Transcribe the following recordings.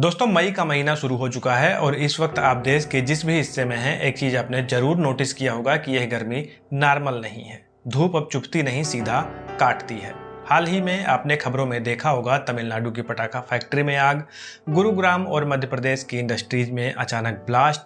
दोस्तों, मई का महीना शुरू हो चुका है और इस वक्त आप देश के जिस भी हिस्से में हैं, एक चीज आपने जरूर नोटिस किया होगा कि यह गर्मी नॉर्मल नहीं है। धूप अब चुभती नहीं, सीधा काटती है। हाल ही में आपने खबरों में देखा होगा, तमिलनाडु की पटाखा फैक्ट्री में आग, गुरुग्राम और मध्य प्रदेश की इंडस्ट्रीज में अचानक ब्लास्ट,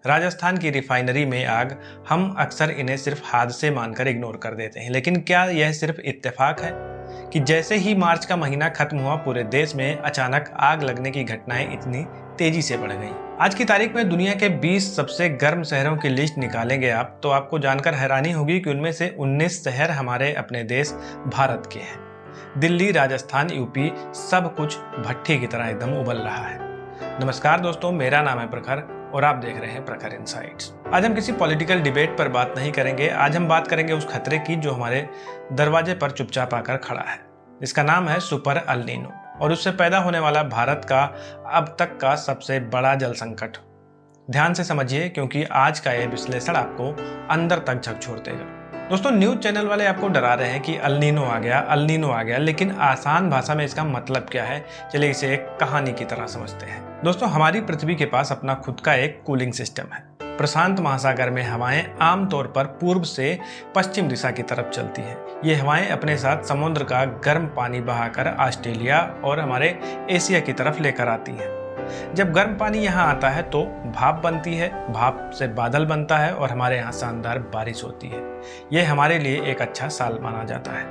राजस्थान की रिफाइनरी में आग। हम अक्सर इन्हें सिर्फ हादसे मानकर इग्नोर कर देते हैं, लेकिन क्या यह सिर्फ इत्तेफाक है कि जैसे ही मार्च का महीना खत्म हुआ, पूरे देश में अचानक आग लगने की घटनाएं इतनी तेजी से बढ़ गईं। आज की तारीख में दुनिया के 20 सबसे गर्म शहरों की लिस्ट निकालेंगे आप, तो आपको जानकर हैरानी होगी कि उनमें से 19 शहर हमारे अपने देश भारत के हैं। दिल्ली, राजस्थान, यूपी, सब कुछ भट्ठी की तरह एकदम उबल रहा है। नमस्कार दोस्तों, मेरा नाम है प्रखर और आप देख रहे हैं प्रखर इनसाइट्स। आज हम किसी पॉलिटिकल डिबेट पर बात नहीं करेंगे। आज हम बात करेंगे उस खतरे की जो हमारे दरवाजे पर चुपचाप आकर खड़ा है। इसका नाम है सुपर अल नीनो और उससे पैदा होने वाला भारत का अब तक का सबसे बड़ा जल संकट। ध्यान से समझिए, क्योंकि आज का यह विश्लेषण आपको अंदर तक झकझोर देगा। दोस्तों, न्यूज चैनल वाले आपको डरा रहे हैं कि अल नीनो आ गया, लेकिन आसान भाषा में इसका मतलब क्या है, चलिए इसे एक कहानी की तरह समझते हैं। दोस्तों, हमारी पृथ्वी के पास अपना खुद का एक कूलिंग सिस्टम है। प्रशांत महासागर में हवाएं आमतौर पर पूर्व से पश्चिम दिशा की तरफ चलती हैं। ये हवाएं अपने साथ समुद्र का गर्म पानी बहाकर ऑस्ट्रेलिया और हमारे एशिया की तरफ लेकर आती हैं। जब गर्म पानी यहाँ आता है तो भाप बनती है, भाप से बादल बनता है और हमारे यहाँ शानदार बारिश होती है। ये हमारे लिए एक अच्छा साल माना जाता है।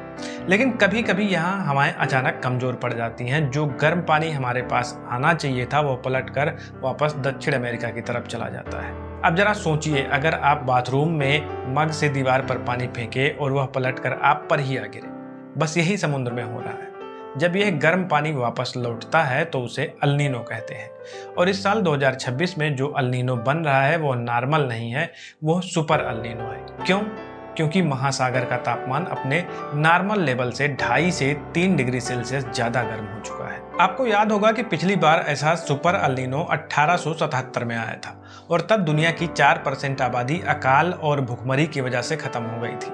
लेकिन कभी कभी यहाँ हवाएं अचानक कमजोर पड़ जाती हैं। जो गर्म पानी हमारे पास आना चाहिए था, वो पलटकर वापस दक्षिण अमेरिका की तरफ चला जाता है। अब जरा सोचिए, अगर आप बाथरूम में मग से दीवार पर पानी फेंके और वह पलटकर आप पर ही आ गिरे। बस यही समुद्र में हो रहा है। जब यह गर्म पानी वापस लौटता है तो उसे अल नीनो कहते हैं। और इस साल 2026 में जो अल नीनो बन रहा है वो नॉर्मल नहीं है, वो सुपर अल नीनो है। क्यों? क्योंकि महासागर का तापमान अपने नॉर्मल लेवल से 2.5 से 3 डिग्री सेल्सियस ज्यादा गर्म हो चुका है। आपको याद होगा कि पिछली बार ऐसा सुपर अल नीनो 1877 में आया था और तब दुनिया की 4% आबादी अकाल और भुखमरी की वजह से खत्म हो गई थी।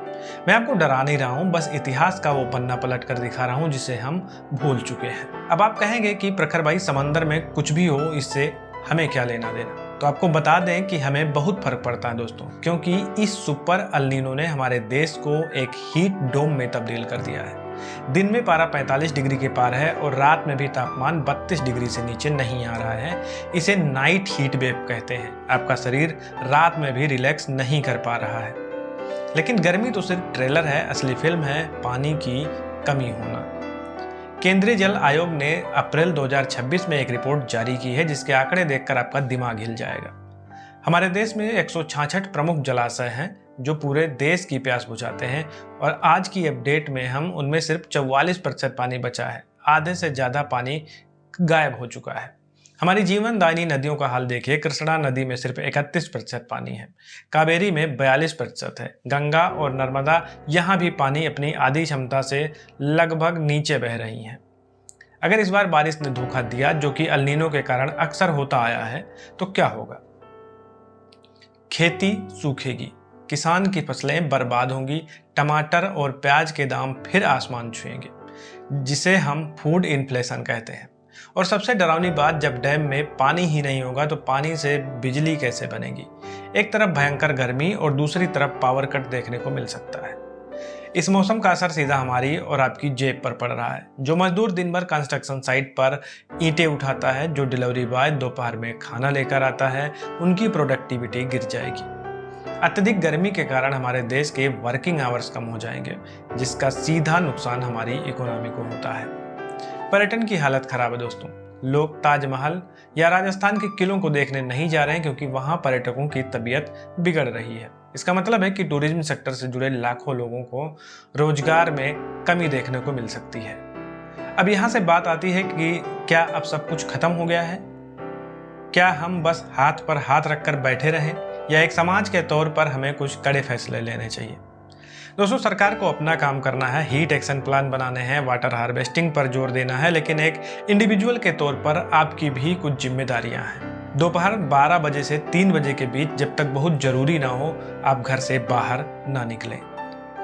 मैं आपको डरा नहीं रहा हूं, बस इतिहास का वो पन्ना पलट कर दिखा रहा हूं जिसे हम भूल चुके हैं। अब आप कहेंगे कि प्रखर भाई, समंदर में कुछ भी हो, इससे हमें क्या लेना देना। तो आपको बता दें कि हमें बहुत फर्क पड़ता है दोस्तों, क्योंकि इस सुपर अल नीनो ने हमारे देश को एक हीट डोम में तब्दील कर दिया है। दिन में पारा 45 डिग्री के पार है और रात में भी तापमान 32 डिग्री से नीचे नहीं आ रहा है। इसे नाइट हीट वेव कहते हैं। आपका शरीर रात में भी रिलैक्स नहीं कर पा रहा है। लेकिन गर्मी तो सिर्फ ट्रेलर है, असली फिल्म है पानी की कमी होना। केंद्रीय जल आयोग ने अप्रैल 2026 में एक रिपोर्ट जारी की है, जिसके आंकड़े देखकर आपका दिमाग हिल जाएगा। हमारे देश में 166 प्रमुख जलाशय हैं जो पूरे देश की प्यास बुझाते हैं और आज की अपडेट में हम उनमें सिर्फ 44% पानी बचा है। आधे से ज्यादा पानी गायब हो चुका है। हमारी जीवनदायिनी नदियों का हाल देखिए। कृष्णा नदी में सिर्फ 31% पानी है, कावेरी में 42% है, गंगा और नर्मदा यहाँ भी पानी अपनी आधी क्षमता से लगभग नीचे बह रही हैं। अगर इस बार बारिश ने धोखा दिया, जो कि अल नीनो के कारण अक्सर होता आया है, तो क्या होगा? खेती सूखेगी, किसान की फसलें बर्बाद होंगी, टमाटर और प्याज के दाम फिर आसमान छुएंगे, जिसे हम फूड इन्फ्लेशन कहते हैं। और सबसे डरावनी बात, जब डैम में पानी ही नहीं होगा तो पानी से बिजली कैसे बनेगी? एक तरफ भयंकर गर्मी और दूसरी तरफ पावर कट देखने को मिल सकता है। इस मौसम का असर सीधा हमारी और आपकी जेब पर पड़ रहा है। जो मजदूर दिन भर कंस्ट्रक्शन साइट पर ईंटें उठाता है, जो डिलीवरी बॉय दोपहर में खाना लेकर आता है, उनकी प्रोडक्टिविटी गिर जाएगी। अत्यधिक गर्मी के कारण हमारे देश के वर्किंग आवर्स कम हो जाएंगे, जिसका सीधा नुकसान हमारी इकोनॉमी को होता है। पर्यटन की हालत खराब है दोस्तों। लोग ताजमहल या राजस्थान के किलों को देखने नहीं जा रहे हैं, क्योंकि वहां पर्यटकों की तबीयत बिगड़ रही है। इसका मतलब है कि टूरिज्म सेक्टर से जुड़े लाखों लोगों को रोजगार में कमी देखने को मिल सकती है। अब यहां से बात आती है कि क्या अब सब कुछ खत्म हो गया है? क्या हम बस हाथ पर हाथ रखकर बैठे रहें, या एक समाज के तौर पर हमें कुछ कड़े फैसले लेने चाहिए? दोस्तों, सरकार को अपना काम करना है, हीट एक्शन प्लान बनाने हैं, वाटर हार्वेस्टिंग पर जोर देना है, लेकिन एक इंडिविजुअल के तौर पर आपकी भी कुछ जिम्मेदारियां हैं। दोपहर 12 बजे से 3 बजे के बीच, जब तक बहुत जरूरी ना हो, आप घर से बाहर ना निकलें।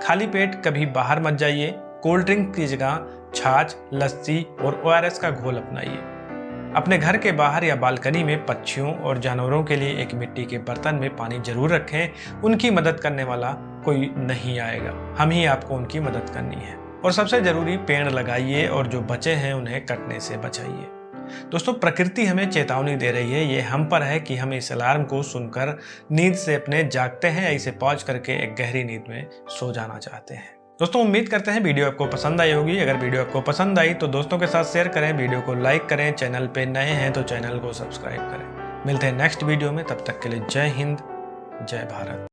खाली पेट कभी बाहर मत जाइए। कोल्ड ड्रिंक की जगह छाछ, लस्सी और ORS का घोल अपनाइए। अपने घर के बाहर या बालकनी में पक्षियों और जानवरों के लिए एक मिट्टी के बर्तन में पानी जरूर रखें। उनकी मदद करने वाला कोई नहीं आएगा, हम ही आपको उनकी मदद करनी है। और सबसे जरूरी, पेड़ लगाइए और जो बचे हैं उन्हें कटने से बचाइए। दोस्तों, प्रकृति हमें चेतावनी दे रही है। ये हम पर है कि हम इस अलार्म को सुनकर नींद से अपने जागते हैं या इसे पॉज करके एक गहरी नींद में सो जाना चाहते हैं। दोस्तों, उम्मीद करते हैं वीडियो आपको पसंद आई होगी। अगर वीडियो आपको पसंद आई तो दोस्तों के साथ शेयर करें, वीडियो को लाइक करें, चैनल पे नए हैं तो चैनल को सब्सक्राइब करें। मिलते हैं नेक्स्ट वीडियो में, तब तक के लिए जय हिंद, जय भारत।